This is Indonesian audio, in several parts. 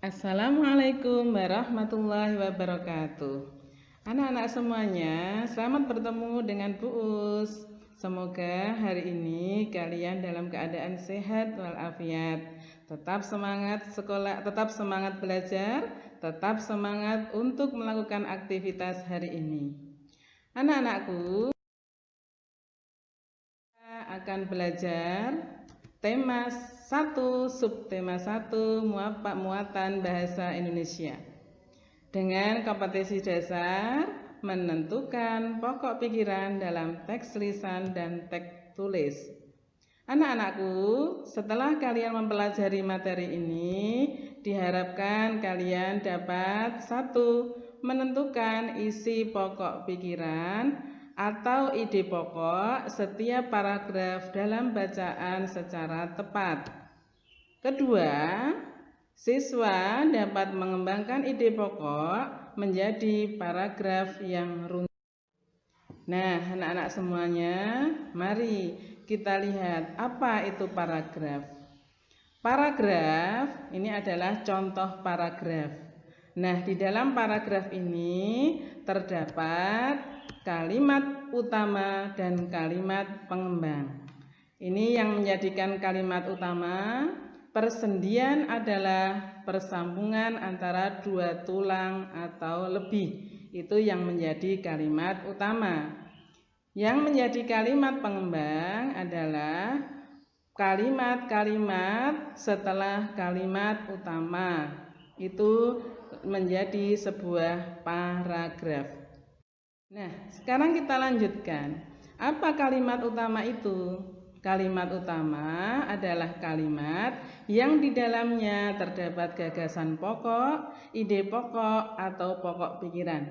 Assalamualaikum warahmatullahi wabarakatuh. Anak-anak semuanya, selamat bertemu dengan Bu Us. Semoga hari ini kalian dalam keadaan sehat walafiat. Tetap semangat sekolah, tetap semangat belajar, tetap semangat untuk melakukan aktivitas hari ini. Anak-anakku, kita akan belajar tema 1, subtema 1, muatan bahasa Indonesia. Dengan kompetensi dasar, menentukan pokok pikiran dalam teks lisan dan teks tulis. Anak-anakku, setelah kalian mempelajari materi ini, diharapkan kalian dapat 1. Menentukan isi pokok pikiran atau ide pokok setiap paragraf dalam bacaan secara tepat. Kedua, siswa dapat mengembangkan ide pokok menjadi paragraf yang runtuh. Nah, anak-anak semuanya, mari kita lihat apa itu paragraf. Paragraf ini adalah contoh paragraf. Nah, di dalam paragraf ini terdapat kalimat utama dan kalimat pengembang. Ini yang menjadikan kalimat utama. Persendian adalah persambungan antara dua tulang atau lebih. Itu yang menjadi kalimat utama. Yang menjadi kalimat pengembang adalah kalimat-kalimat setelah kalimat utama. Itu menjadi sebuah paragraf. Nah, sekarang kita lanjutkan. Apa kalimat utama itu? Kalimat utama adalah kalimat yang di dalamnya terdapat gagasan pokok, ide pokok, atau pokok pikiran.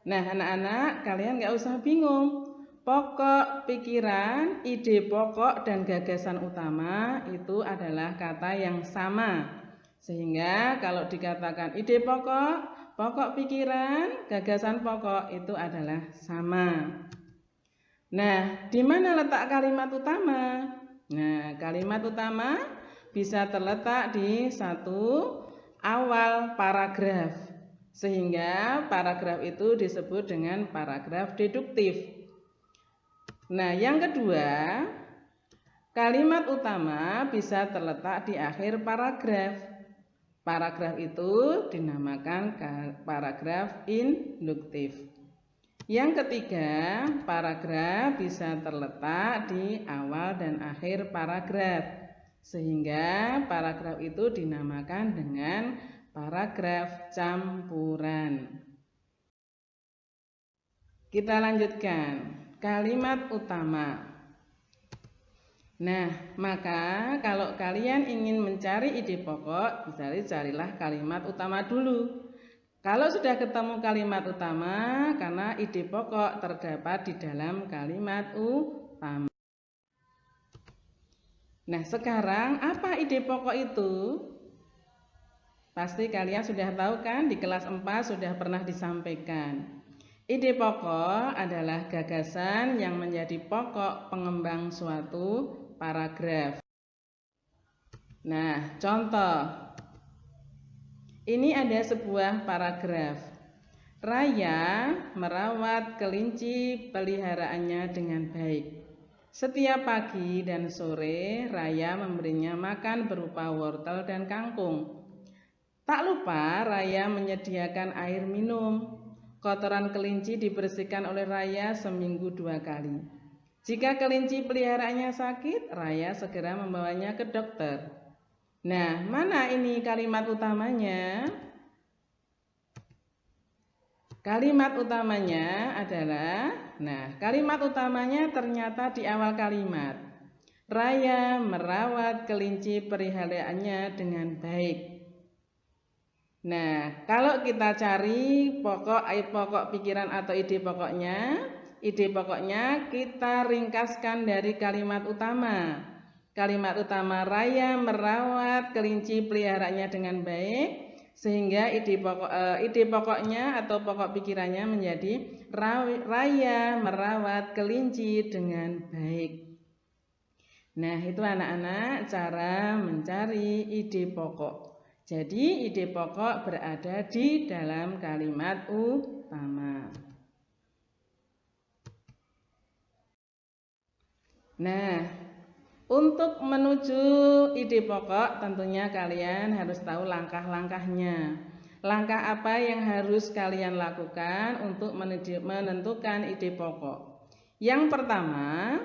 Nah, anak-anak, kalian gak usah bingung. Pokok pikiran, ide pokok, dan gagasan utama itu adalah kata yang sama. Sehingga kalau dikatakan ide pokok, pokok pikiran, gagasan pokok itu adalah sama. Nah, di mana letak kalimat utama? Nah, kalimat utama bisa terletak di satu awal paragraf. Sehingga paragraf itu disebut dengan paragraf deduktif. Nah, yang kedua, kalimat utama bisa terletak di akhir paragraf. Paragraf itu dinamakan paragraf induktif. Yang ketiga, paragraf bisa terletak di awal dan akhir paragraf. Sehingga paragraf itu dinamakan dengan paragraf campuran. Kita lanjutkan. Kalimat utama. Nah, maka kalau kalian ingin mencari ide pokok, carilah kalimat utama dulu. Kalau sudah ketemu kalimat utama, karena ide pokok terdapat di dalam kalimat utama. Nah, sekarang apa ide pokok itu? Pasti kalian sudah tahu kan, di kelas 4 sudah pernah disampaikan. Ide pokok adalah gagasan yang menjadi pokok pengembang suatu paragraf. Nah, contoh. Ini ada sebuah paragraf. Raya merawat kelinci peliharaannya dengan baik. Setiap pagi dan sore, Raya memberinya makan berupa wortel dan kangkung. Tak lupa, Raya menyediakan air minum. Kotoran kelinci dibersihkan oleh Raya seminggu 2 kali. Jika kelinci peliharaannya sakit, Raya segera membawanya ke dokter. Nah, mana ini kalimat utamanya? Kalimat utamanya adalah, kalimat utamanya ternyata di awal kalimat. Raya merawat kelinci peliharaannya dengan baik. Nah, kalau kita cari pokok pikiran atau ide pokoknya kita ringkaskan dari kalimat utama. Kalimat utama, Raya merawat kelinci peliharaannya dengan baik, sehingga ide pokoknya atau pokok pikirannya menjadi Raya merawat kelinci dengan baik. Nah, itu anak-anak cara mencari ide pokok. Jadi ide pokok berada di dalam kalimat utama. Nah, untuk menuju ide pokok tentunya kalian harus tahu langkah-langkahnya. Langkah apa yang harus kalian lakukan untuk menentukan ide pokok? Yang pertama,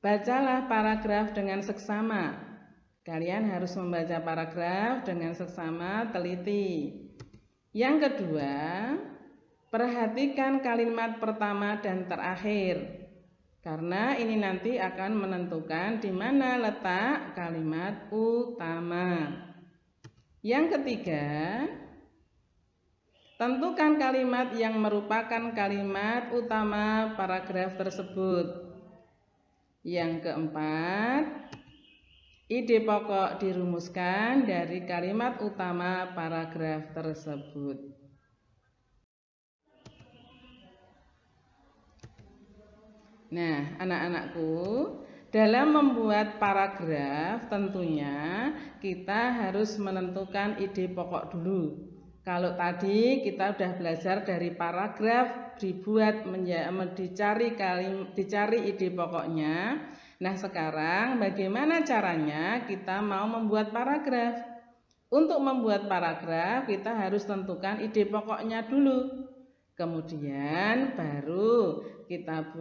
bacalah paragraf dengan seksama. Kalian harus membaca paragraf dengan seksama, teliti. Yang kedua, perhatikan kalimat pertama dan terakhir. Karena ini nanti akan menentukan di mana letak kalimat utama. Yang ketiga, tentukan kalimat yang merupakan kalimat utama paragraf tersebut. Yang keempat, ide pokok dirumuskan dari kalimat utama paragraf tersebut. Nah, anak-anakku, dalam membuat paragraf tentunya kita harus menentukan ide pokok dulu. Kalau tadi kita sudah belajar dari paragraf dibuat dicari ide pokoknya. Nah, sekarang bagaimana caranya kita mau membuat paragraf? Untuk membuat paragraf kita harus tentukan ide pokoknya dulu. Kemudian baru kita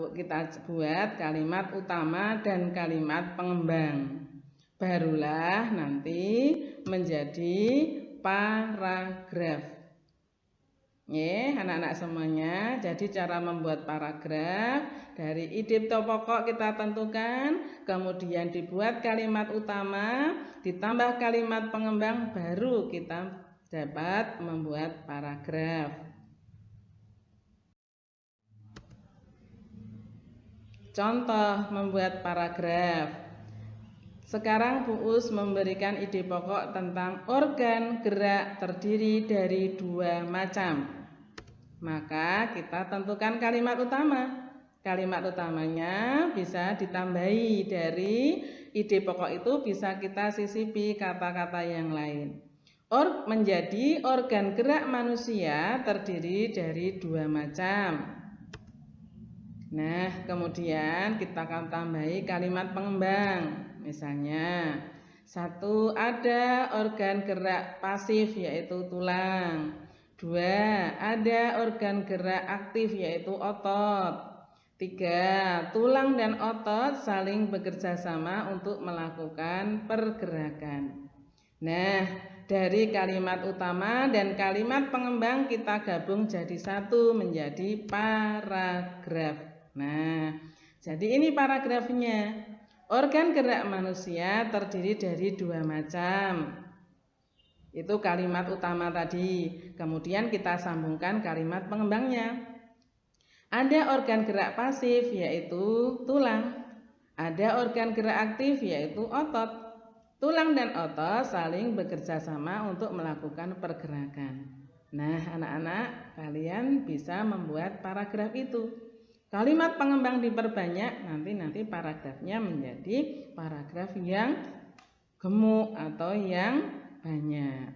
buat kalimat utama dan kalimat pengembang. Barulah nanti menjadi paragraf. Anak-anak semuanya, jadi cara membuat paragraf dari ide pokok kita tentukan, kemudian dibuat kalimat utama, ditambah kalimat pengembang, baru kita dapat membuat paragraf. Contoh membuat paragraf. Sekarang Bu Us memberikan ide pokok tentang organ gerak terdiri dari 2 macam. Maka kita tentukan kalimat utama. Kalimat utamanya bisa ditambahi dari ide pokok itu, bisa kita sisipi kata-kata yang lain. Menjadi organ gerak manusia terdiri dari 2 macam. Nah, kemudian kita akan tambahi kalimat pengembang. Misalnya, 1. Ada organ gerak pasif yaitu tulang. 2. Ada organ gerak aktif yaitu otot. 3. Tulang dan otot saling bekerja sama untuk melakukan pergerakan. Nah, dari kalimat utama dan kalimat pengembang kita gabung jadi satu, menjadi paragraf. Nah, jadi ini paragrafnya. Organ gerak manusia terdiri dari 2 macam. Itu kalimat utama tadi. Kemudian kita sambungkan kalimat pengembangnya. Ada organ gerak pasif yaitu tulang. Ada organ gerak aktif yaitu otot. Tulang dan otot saling bekerja sama untuk melakukan pergerakan. Nah, anak-anak, kalian bisa membuat paragraf itu. Kalimat pengembang diperbanyak, nanti paragrafnya menjadi paragraf yang gemuk atau yang banyak.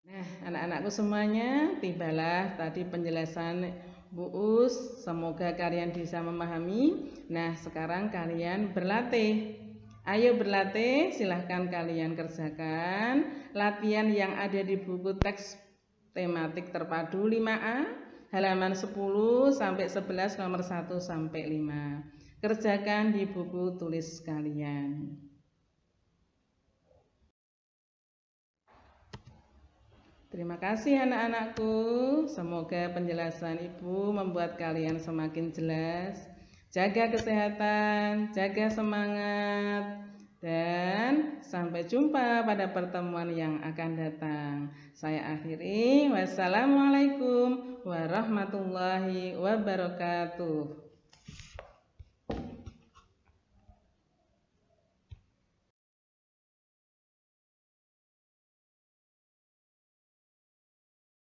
Nah, anak-anakku semuanya, tibalah tadi penjelasan Bu Us. Semoga kalian bisa memahami. Nah, sekarang kalian berlatih. Ayo berlatih, silahkan kalian kerjakan latihan yang ada di buku teks tematik terpadu 5A. Halaman 10 sampai 11 nomor 1 sampai 5. Kerjakan di buku tulis kalian. Terima kasih anak-anakku. Semoga penjelasan Ibu membuat kalian semakin jelas. Jaga kesehatan, jaga semangat, dan sampai jumpa pada pertemuan yang akan datang. Saya akhiri. Wassalamualaikum warahmatullahi wabarakatuh.